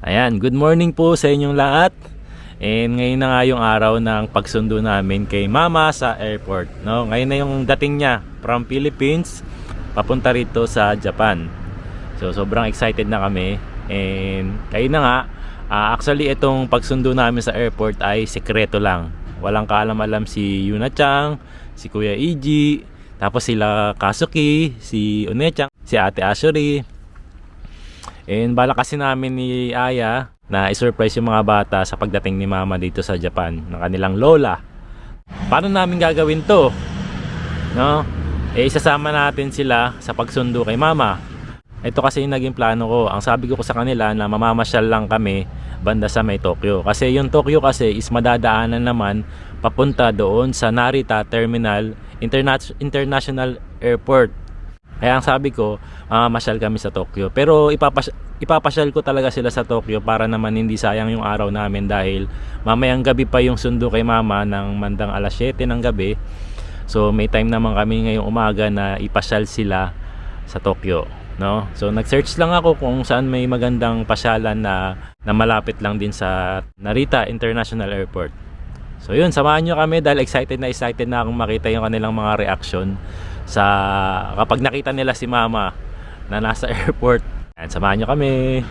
Ayan, good morning po sa inyong lahat. And ngayon na nga yung araw ng pagsundo namin kay Mama sa airport, no? Ngayon na yung dating niya from Philippines papunta rito sa Japan. So sobrang excited na kami. And kayo na nga, actually itong pagsundo namin sa airport ay sekreto lang. Walang kaalam-alam si Yuna Chang, si Kuya Iji, tapos sila Kasuki, si Une-chan, si Ate Ashuri. And bala kasi namin ni Aya na i-surprise yung mga bata sa pagdating ni Mama dito sa Japan ng kanilang lola. Paano namin gagawin to? No? Isasama natin sila sa pagsundo kay Mama. Ito kasi yung naging plano ko. Ang sabi ko sa kanila na mamamasyal lang kami banda sa may Tokyo. Kasi yung Tokyo kasi is madadaanan naman papunta doon sa Narita Terminal International Airport. Kaya ang sabi ko, masyal kami sa Tokyo. Pero ipapasyal ko talaga sila sa Tokyo para naman hindi sayang yung araw namin dahil mamayang gabi pa yung sundo kay Mama ng mandang alas 7 ng gabi. So may time naman kami ngayong umaga na ipasyal sila sa Tokyo, no? So nag-search lang ako kung saan may magandang pasyalan na malapit lang din sa Narita International Airport. So yun, samahan nyo kami dahil excited na akong makita yung kanilang mga reaction sa kapag nakita nila si Mama na nasa airport. Ayan, samahan nyo kami.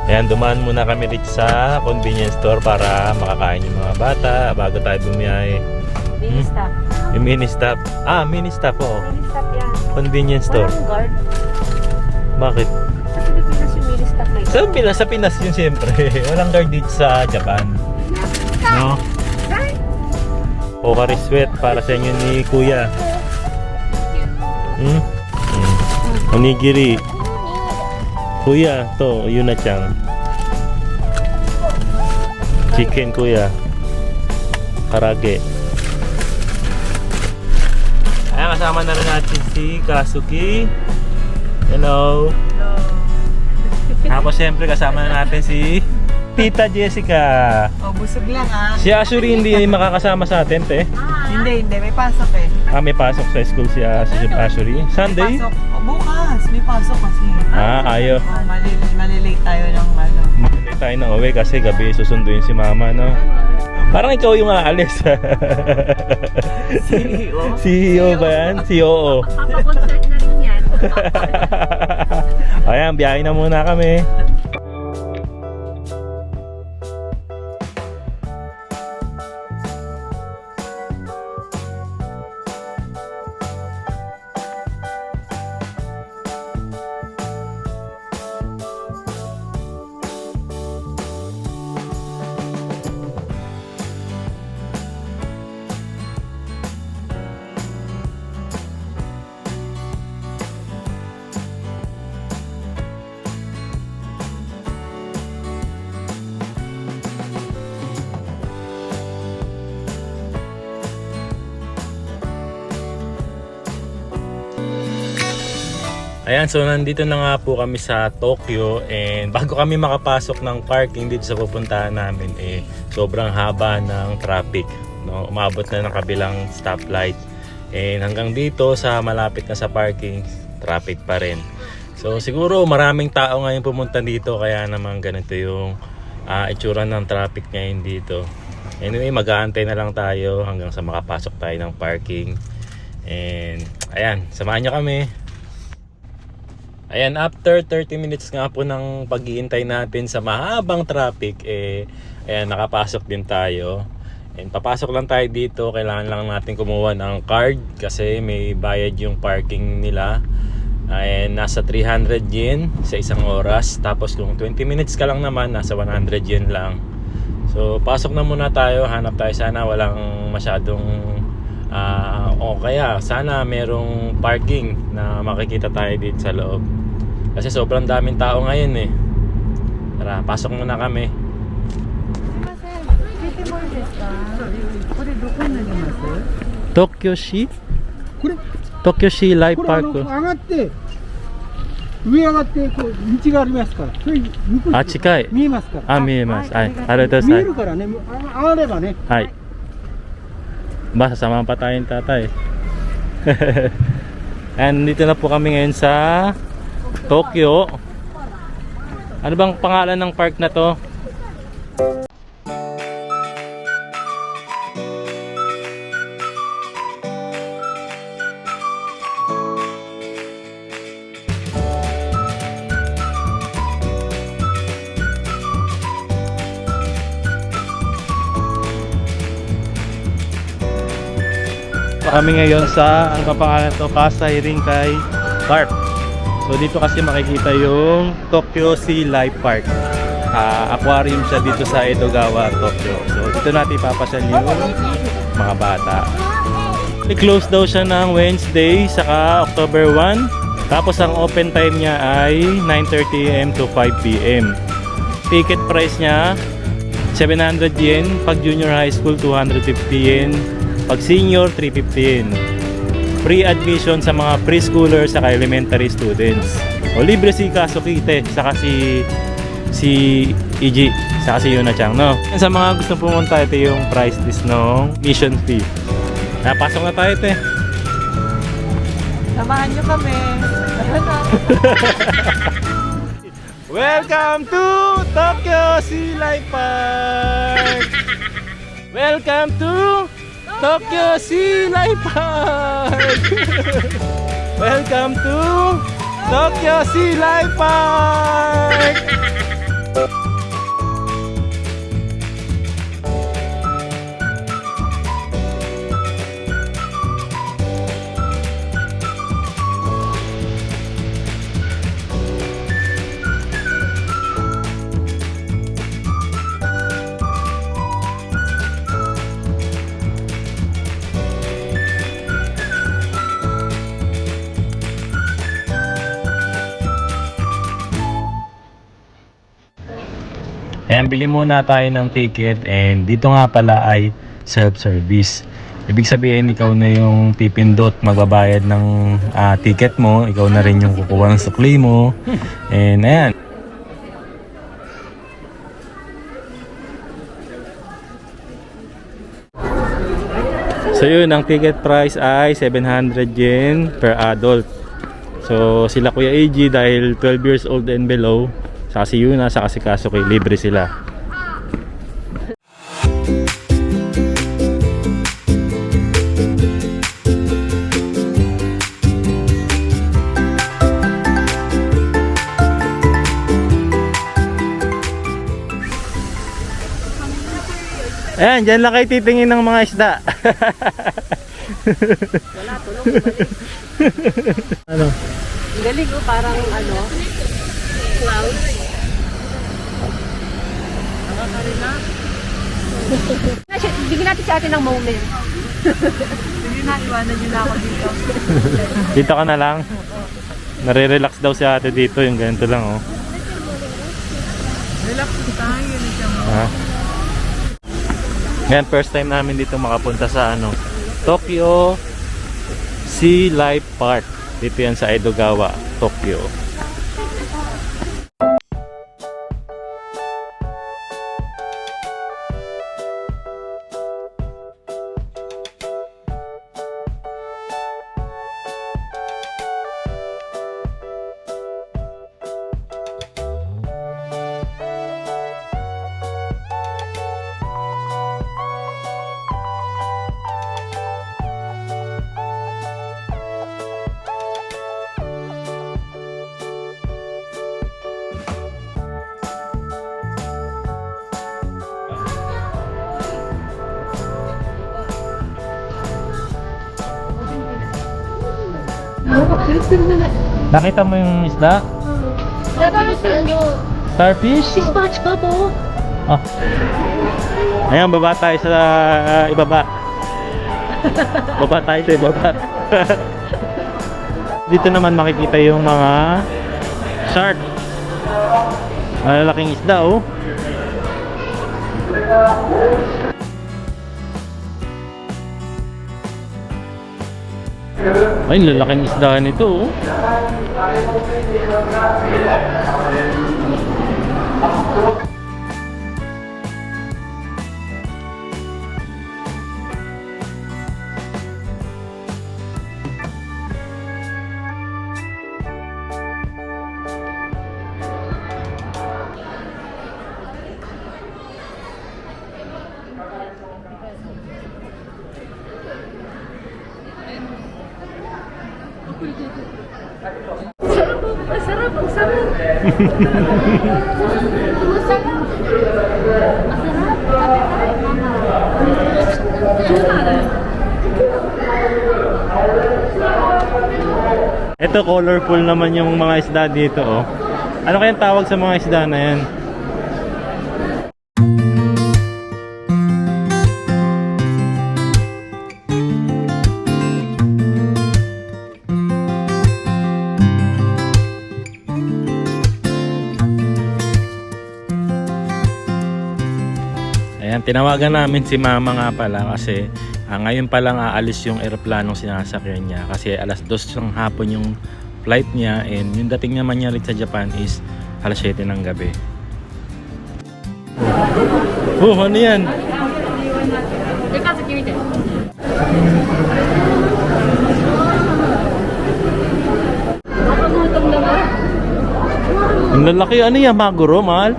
Ayan, dumaan muna kami dito sa convenience store para makakain yung mga bata bago tayo bumiyahe. Mini stop. Yung mini stop. Mini stop, oh. Mini stop yan. Convenience store. Walang guard. Bakit? Sa Pilipinas yung mini stop na ito. Sa Pinas yun siyempre. Walang guard dito sa Japan. No? Pocari Sweat para sa inyo ni Kuya. Onigiri. Kuya, to, Yuna Chang. Chicken, Kuya. Karage. Ayan, kasama na rin natin si Kasuki. Hello. Tapos siyempre kasama na natin si Tita Jessica. Oh, busog lang Si Ashuri hindi makakasama sa atin, te. Hindi, may pasok eh. May pasok sa school si Ashuri. Sunday? May pasok. Oh, bukas, may pasok kasi. Ayaw. Oh, malilate tayo ng ano. Hindi tayo na uwi kasi gabi susunduin si Mama, no? Parang ikaw yung aalis. CEO? CEO ba yan? COO. Papa-concert na rin yan. Ayan, biyahe na muna kami. Ayan, so nandito na nga po kami sa Tokyo and bago kami makapasok ng parking dito sa pupuntahan namin sobrang haba ng traffic, no? Umabot na ng kabilang stoplight and hanggang dito sa malapit na sa parking traffic pa rin. So siguro maraming tao ngayon pumunta dito kaya naman ganito yung itsura ng traffic ngayon dito. Anyway, mag-aantay na lang tayo hanggang sa makapasok tayo ng parking and ayan, samahan nyo kami. Ayan, after 30 minutes nga po ng pag-iintay natin sa mahabang traffic, ayan, nakapasok din tayo. And papasok lang tayo dito, kailangan lang natin kumuha ng card kasi may bayad yung parking nila. And nasa 300 yen sa isang oras. Tapos kung 20 minutes ka lang naman, nasa 100 yen lang. So pasok na muna tayo, hanap tayo, sana walang masyadong o kaya sana merong parking na makikita tayo dito sa loob. Kasi sobrang daming tao ngayon eh. Tara, pasok muna kami. Tokyo Sea? これ Tokyo Sea Life これ Park. 上がって上上がってこう道がありますからそれ向こうにあ、近い。見えますからあ、見えます。はい。ありがとうご見ざいまえるからね上がればねす。はい。Basta samahan pa tayong tatay. And dito na po kami ngayon sa Tokyo. Ano bang pangalan ng park na to? Kami ngayon sa ang kapangalan to, Kasai Rinkai Park. So dito kasi makikita yung Tokyo Sea Life Park. Aquarium siya dito sa Edogawa, Tokyo. So dito natin ipapasyal yung mga bata. I-close daw siya ng Wednesday saka October 1. Tapos ang open time niya ay 9:30 AM to 5 PM. Ticket price niya 700 yen, pag junior high school 250 yen, pag senior 350 yen. Free admission sa mga preschoolers saka elementary students. O libre si Kasukite saka si Iji saka si Yuna-chan, no? Sa mga gusto pumunta, ito yung price list ng mission fee. Napasok na tayo, te. Samahan nyo kami. Tara na. Welcome to Tokyo Sea Life Park! Welcome to Tokyo Sea Life Park! Welcome to Tokyo Sea Life Park! Ayan, bili muna tayo ng ticket and dito nga pala ay self-service. Ibig sabihin, ikaw na yung pipindot, magbabayad ng ticket mo, ikaw na rin yung kukuha ng sukli mo. And ayan. So yun, ang ticket price ay 700 yen per adult. So sila Kuya AG dahil 12 years old and below, saka si Yuna, saka si Kasuki, libre sila. Ayan, dyan lang kayo titingin ng mga isda. Wala, tulong ko balik. Ano? Ang galing oh, parang ano, clouds. Bigyan natin si ate ng moment. Sige na, iwanan nyo na ako dito. Dito ka na lang. Nare-relax daw si ate dito, yung ganito lang oh. Relax tayo. Ha? Ngayon, first time namin dito makapunta sa ano, Tokyo Sea Life Park. Dito yan sa Edogawa, Tokyo. Nakita mo yung isda? Starfish? Si SpongeBob oh. Ah. Ayan, baba tayo sa ibaba. Baba tayo sa ibaba. Dito naman makikita yung mga Shark. Malalaking isda oh. Ay, lalaking isda nito oh. Masarap, ang sarap. Masarap. Ito colorful naman yung mga isda dito oh. Ano kayang tawag sa mga isda na yan? Ayan, tinawagan namin si mama nga pala kasi ngayon pa lang aalis yung eroplanong sinasakyan niya kasi alas 2 ng hapon yung flight niya and yung dating naman niya rin sa Japan is alas 7 ng gabi. Oh, ano yan? Ang lalaki, ano yan? Maguro, mahal?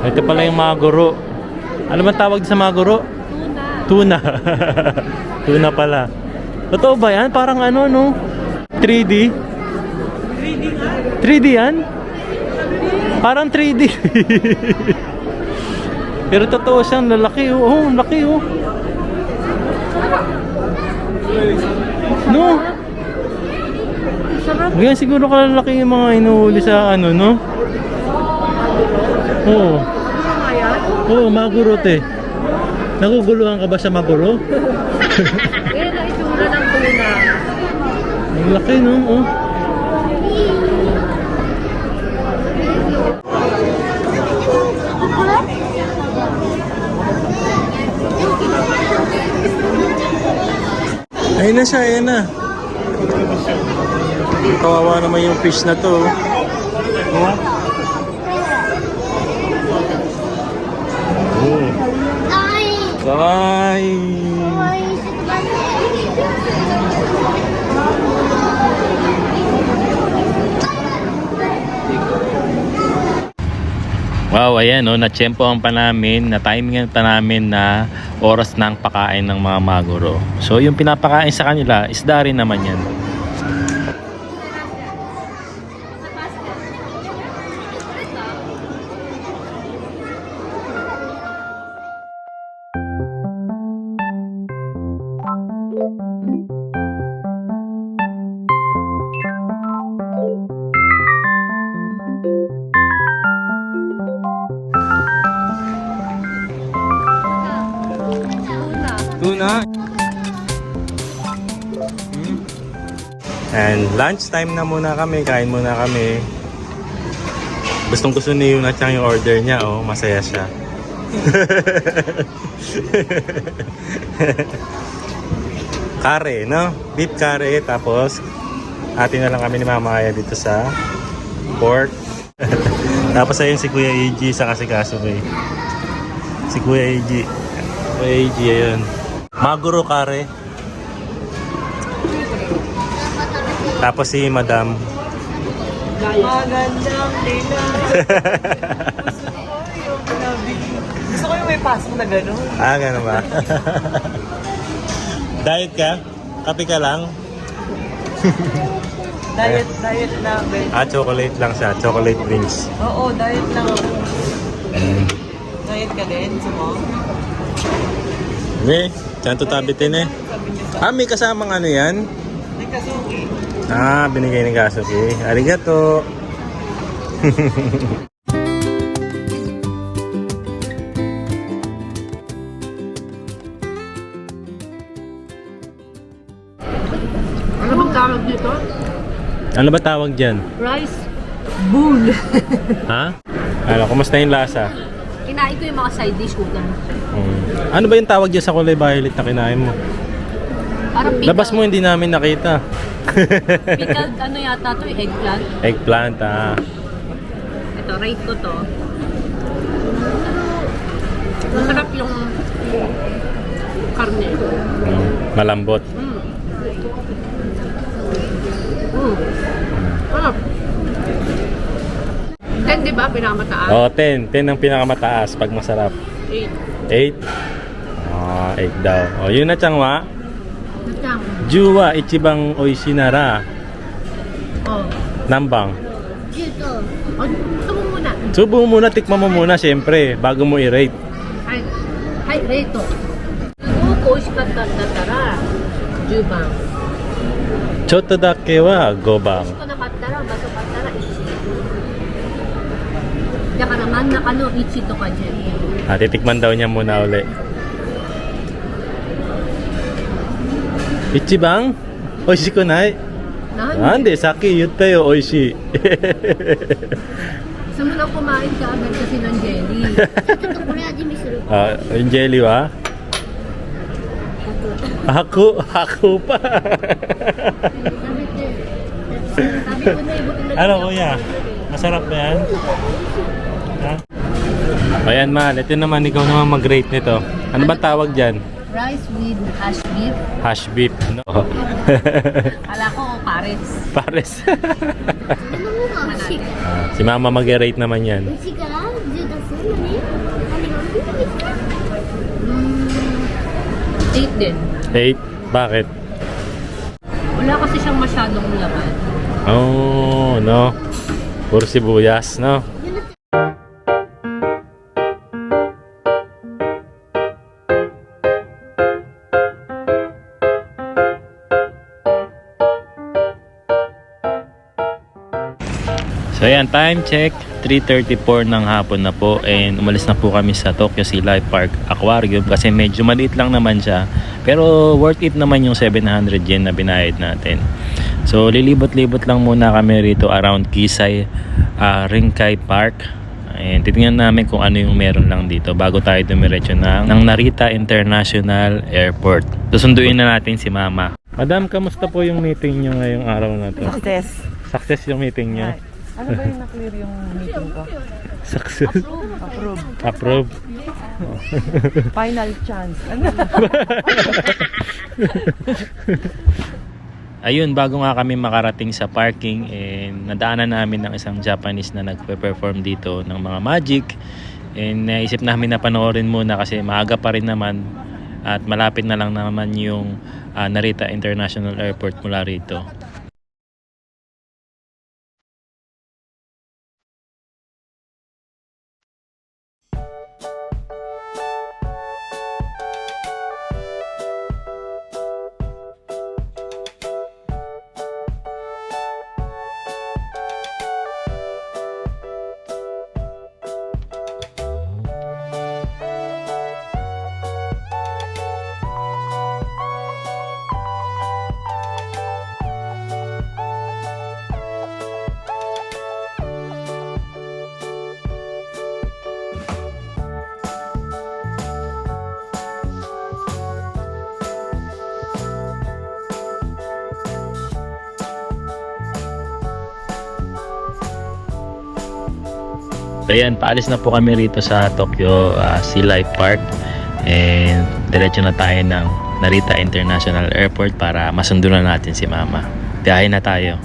Ito pala yung maguro. Ano man tawag sa maguro? Tuna. Tuna pala. Totoo ba yan? Parang ano, no? 3D? 3D yan? Parang 3D. Pero totoo siyang lalaki, oh. Oh, laki, oh. No? Ganyan siguro kalalaki yung mga inuhuli sa ano, no? Oo. Oo, maguro te. Naguguluhan ka ba sa maguro? Yan ang itsura ng tuna. Ang laki, no? Oh. Ayun na siya, ayun na. Kawawa naman yung fish na to. Oh. Oh. Bye. Wow, ayan no, na-tsempohan pa namin, na-timingan pa namin na oras ng pakain ng mga maguro. So yung pinapakain sa kanila, isda rin naman yan. Tuna. And lunch time na muna kami, kain muna kami. Gustong gusto ni Yuna Chang yung order niya, oh, masaya siya. Kare, no? Beef kare, tapos atin na lang kami ni Mama Aya dito sa pork. Tapos ayun si Kuya AG sa kasikaso ko eh. Si Kuya AG. Kuya AG, ayun. Maguro kare. Tapos si Madam. Magandang nila. Gusto ko yung may pasok na gano'n. Ah, gano'n ba? Diet ka? Kape ka lang? Diet na. Chocolate lang siya. Chocolate drinks. Oo, diet lang ako. Diet ka din, sumo? Okay, dyan to tabitin eh. May kasamang ano yan? Nagkasuki. Binigay ni Kasuki. Arigato. Ano bang tawag dito? Ano ba tawag dyan? Rice bowl. Ha? Ano, kumusta yung lasa? Kinain ko yung mga side dish ko lang. Ano ba yung tawag dyan sa kulay violet na kinain mo? Parang pickled. Labas mo, hindi namin nakita. Pickled ano yata to, eggplant. Eggplant, Ito, rate ko to. Masarap yung karne. Malambot. Sarap. 10, di ba? Pinamataas. Oh, 10. 10 ang pinakamataas pag masarap. 8. 8? 8 daw. Oh, yun na changwa. Matang. Juwa ichibang oishinara. Oh. Nambang. Dito. Oh, gusto mo muna. Subo mo muna, tikman mo muna syempre bago mo i-rate. Ay, reto. Ko, shikatta Jubang. Chotto dake wa gobang. 美味しくなかったら、まずかったら1。だから真ん中の1とか10。 Titikman daw niya muna uli. Ichibang? Oishiku nai? なんでさっき言ったよ、美味しい。 Gusto mo na kumain ka agad kasi ng jelly. Yung jelly wa? Ako pa. Sabi ko na, Ano kuya? Masarap ba yan? Ha? Ayan Mal, ito naman ikaw naman mag-rate nito. Ano ba tawag dyan? rice with hash beef. Hash beef. No? Kala ko, pares. Pares. Si mama mag-rate naman yan. 8 din. 8? Bakit? Wala kasi siyang masyadong laman. Oh, no. Puro sibuyas, no? So ayan, time check 3:34 ng hapon na po and umalis na po kami sa Tokyo Sea Life Park Aquarium kasi medyo maliit lang naman siya pero worth it naman yung 700 yen na binayad natin. So lilibot-libot lang muna kami rito around Kisai Rinkai Park and titingnan namin kung ano yung meron lang dito bago tayo dumiretso ng Narita International Airport. Susunduin na natin si Mama. Madam, kamusta po yung meeting nyo ngayong araw na to? Success. Success yung meeting nyo? Ano ba yung na-clear yung meeting ko? Success. Approve. Approve. Final chance. Ano? Ayun, bago nga kami makarating sa parking and nadaanan namin ng isang Japanese na nagpe-perform dito ng mga magic and naisip namin na panoorin muna kasi maaga pa rin naman at malapit na lang naman yung Narita International Airport mula rito. So ayan, paalis na po kami rito sa Tokyo Sea Life Park and diretso na tayo ng Narita International Airport para masundo na natin si Mama. Biyahe na tayo.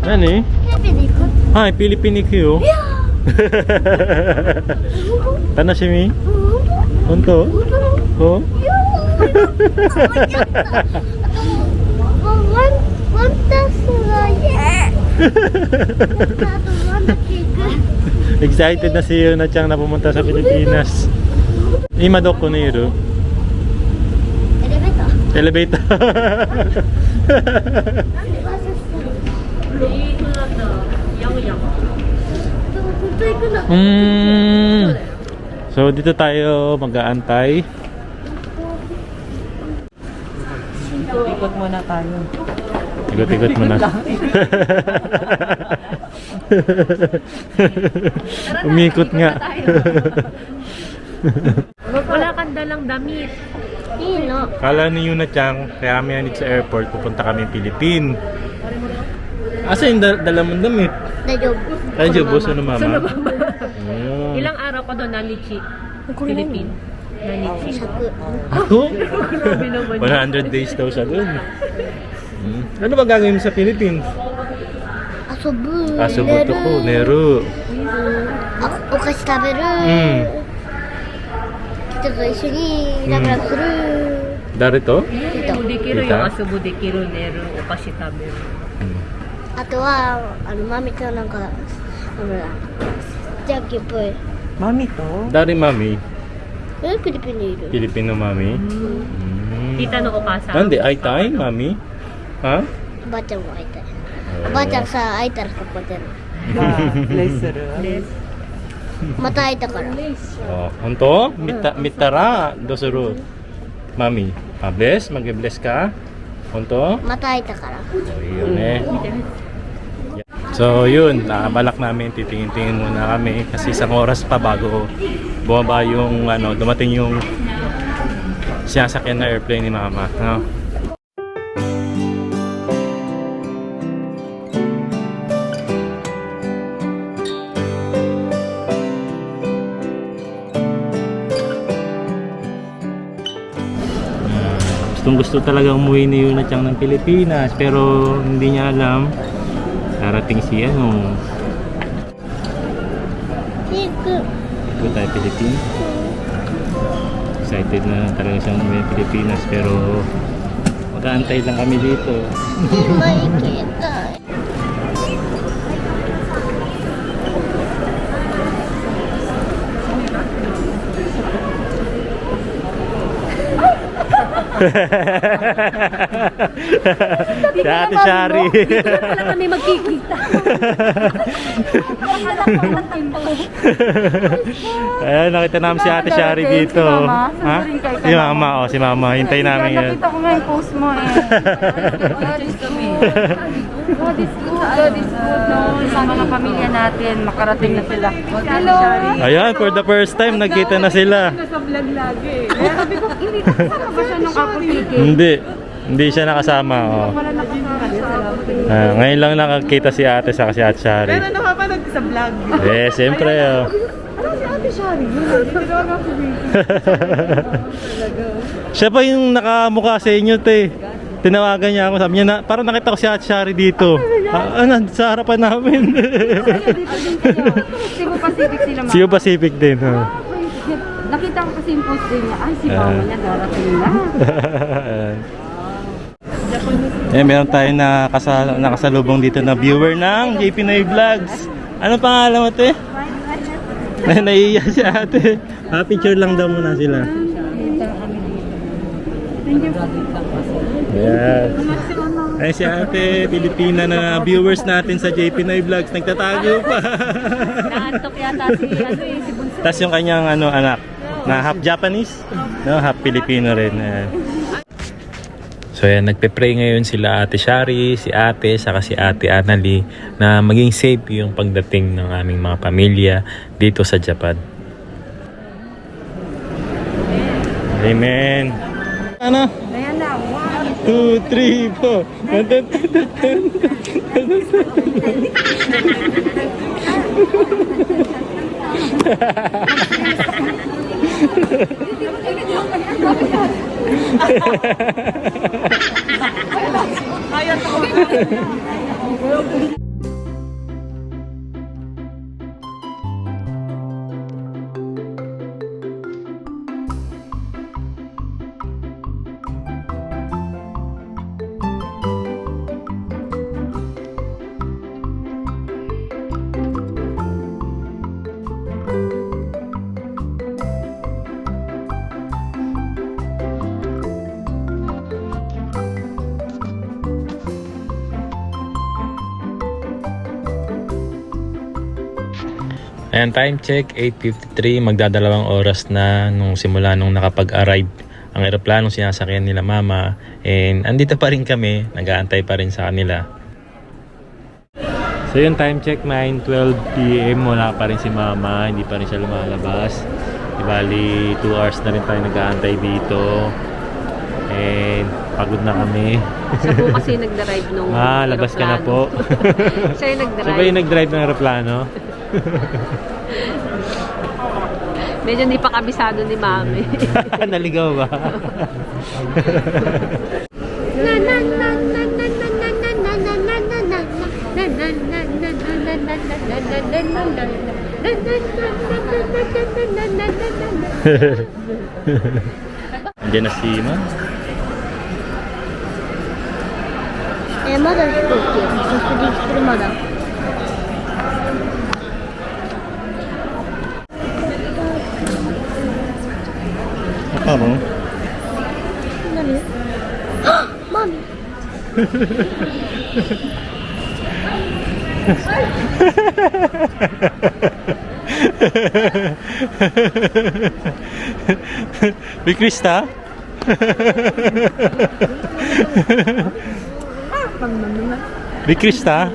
Nani? Philippines. Hi, Philippine Q. Tanashimi? Honto? Oh? Excited na si Yuna-chan na pumunta sa Pilipinas. Ima doko ni iru? Elevator. So dito tayo mag-aantay. Ikot muna tayo. Ikot-ikot muna. Umikot nga. Wala kang dalang damit. Ino. Kala ni Yuna-chan, kaya kami hanid sa airport, pupunta kami Philippines. Asa yung dala mong damit? Dajob. Ay, boss, ano mama? Oh. Ilang araw ka doon nalichi? Philippines. Nalichi. Ako? 100 days daw siya doon. Ano ba gagawin mo sa Philippines? Asobu. Asubuto ko, Nero. Okashi taberu. Kita to isho ni nakara suru. Dari to? Dekiru Kita? yo asubu dekiru neru okashi taberu. あとはマミとなんかジャッキーっぽい Mami to? Dari mami? フィリピンにいる Filipino mami? Tita no okasa Nandi, ay tayo mami? Ha? おばあちゃんも会いたいおばあちゃんさ会えたらここで Blessする。また会えたから Oh, honto? Mitara, dosuru. Mami, bless? Mag-bless ka? Honto? また会えたから Oh, yun eh. So yun, balak namin, titingin-tingin muna kami kasi isang oras pa bago bumaba yung dumating yung sinasakyan na airplane ni mama, no? Gusto talaga umuwi ni Yuna-chan ng Pilipinas pero hindi niya alam darating si Ito tayo Pilipinas. Excited na talaga siyang umuwi ng Pilipinas pero mag-aantay lang kami dito. 今行きたい Si Ate Shari. Dito na pala kami magkikita Ayan, nakita namin si Ate Shari dito. Ha? Si Mama, oh, si Mama. Hintayin namin yan. Nakita ko nga yung post mo eh. God is good. God is good. God is good. No, sa mga pamilya natin, makarating na sila. Hello. Ayan, for the first time, nagkita na sila. Nasa vlog lagi eh. Kaya sabi ko, hindi kasama ba siya nung ako ticket? Hindi siya nakasama. Oh. Wala nakasama siya. Ngayon lang nakakita si Ate sa si Ate Shari. Pero nakapanood sa vlog. Eh, siyempre. Oh. Ano si Ate Shari? Hindi daw ako Siya pa yung nakamukha sa inyo, te. Tinawagan niya ako, sabi niya na, parang nakita ko si Ate Shari dito. Sa harapan namin. Dito din kayo. Cebu Pacific sila mga. Cebu Pacific din. Oh. Nakita ko kasi yung post din niya. Ay, si mama niya darating na. Meron tayong nakasalubong dito na viewer ng JP Noy Vlogs. Ano pangalan mo, te? Naiiya si ate. Picture lang daw muna sila. Yes. Ay si ate, Pilipina na viewers natin sa JP Noy Vlogs. Nagtatago pa. Naantok yata si Bunso Tapos yung kanyang anak na half Japanese, no, half Filipino rin. So yan, nagpe-pray ngayon sila Ate Shari, si Ate, saka si Ate Annalie na maging safe yung pagdating ng aming mga pamilya dito sa Japan. Amen. Ano? Ayan na, 2, 3, 4. Ayan, time check, 8:53. Magdadalawang oras na nung simula nung nakapag-arrive ang eroplanong sinasakyan nila mama. And andito pa rin kami, nag-aantay pa rin sa kanila. So yun, time check, 9:12 PM. Wala pa rin si mama, hindi pa rin siya lumalabas. Bali, 2 hours na rin tayo nag-aantay dito. And pagod na kami. Siya po kasi nag-drive nung labas ka na po. Siya yung nag-drive. Siya ba yung nag-drive ng aeroplano? Medyo hindi pa kabisado ni Mami. Naligaw ba? Andiyan na si Ma. まだ飛行機着陸するまだ Apa mo? 何マミ May Krista? May Krista?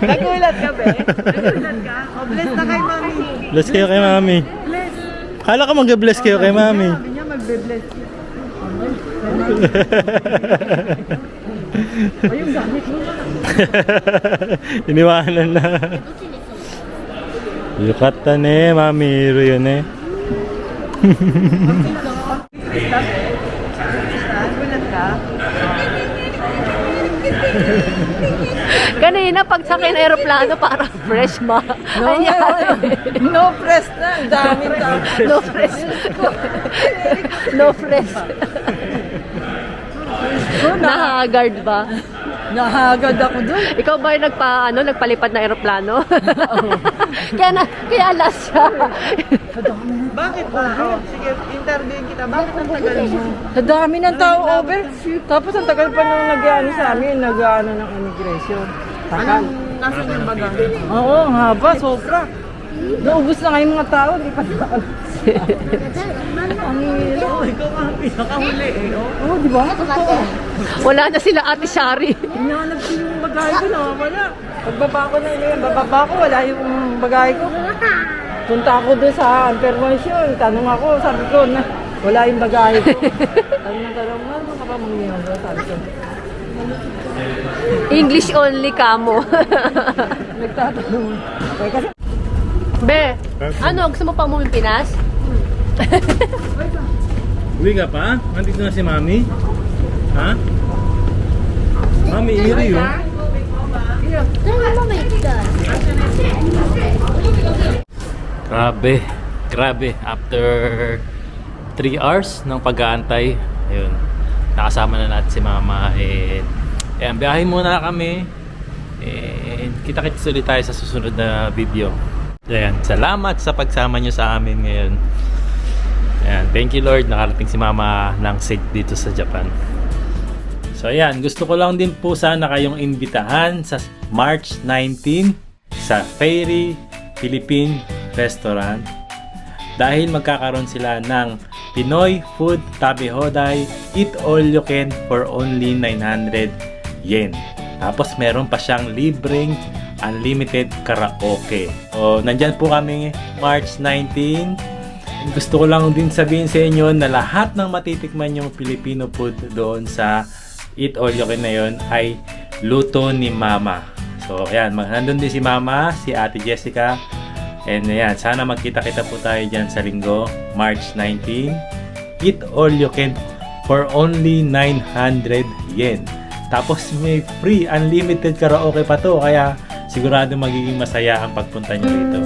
Nagulat ka, be? Nagulat ka? O, bless na kay Mami. Bless kayo kay Mami. Bless. Kala ko mag-bless kayo kay Mami. Sabi niya, magbe-bless. O, yung gamit mo na. Iniwanan na. Yukata ne, Mami. Hiro yun eh. Nagulat ka? Kanina pag sakay ng aeroplano parang fresh ma. No press na. Ang dami tao. No fresh. No fresh. Nahagard ba? Nahagad ako dun. Ikaw ba yung nagpalipad ng aeroplano? Kaya last siya. Bakit ba? Oh, sige, interviewin kita. Bakit ang tagal mo? Sa dami ng tao over. Tapos ang tagal pa nung nag-ano sa amin, nag-ano ng immigration. Tagal. Nasaan yung bagay? Oo, ang haba, sobra. Naubos na nga yung mga tao, di pa nakaano. Ang hilo. Oh, ikaw nga ang pinakahuli eh. Oh. Oo, di ba? Totoo. Wala na sila Ate Shari. Hinahanap ko yung bagay ko, nawawala. Pagbaba ko na yun, bababa ko, wala yung bagay ko. Punta ako doon sa information, tanong ako, sabi ko na wala yung bagay ko. Tanong nga, mga kapamangyan ko, sabi ko. English only kamo. Nagtatanong. Eh, kasi Be, gusto mo pa umuwi Pinas? Uwi ka pa? Nandito na si Mami? Ha? Mami, iri yun. 誰もママ行きたい Grabe. After 3 hours ng pag-aantay, ayun, nakasama na natin si Mama. And ayan, biyahe muna kami. And kita-kits ulit tayo sa susunod na video. Ayan, salamat sa pagsama nyo sa amin ngayon. Ayan, thank you Lord, nakarating si Mama ng safe dito sa Japan. So ayan, gusto ko lang din po sana kayong imbitahan sa March 19 sa Fairy Philippine Restaurant dahil magkakaroon sila ng Pinoy Food Tabi Hoday, Eat All You Can for only 900 yen. Tapos meron pa siyang libreng unlimited karaoke. O, nandyan po kami March 19. Gusto ko lang din sabihin sa inyo na lahat ng matitikman yung Filipino food doon sa Eat All You Can na yun ay luto ni Mama. So, ayan, nandun din si Mama, si Ate Jessica. And ayan, sana magkita-kita po tayo dyan sa linggo, March 19. Eat All You Can for only 900 yen. Tapos may free unlimited karaoke pa to, kaya sigurado magiging masaya ang pagpunta nyo rito.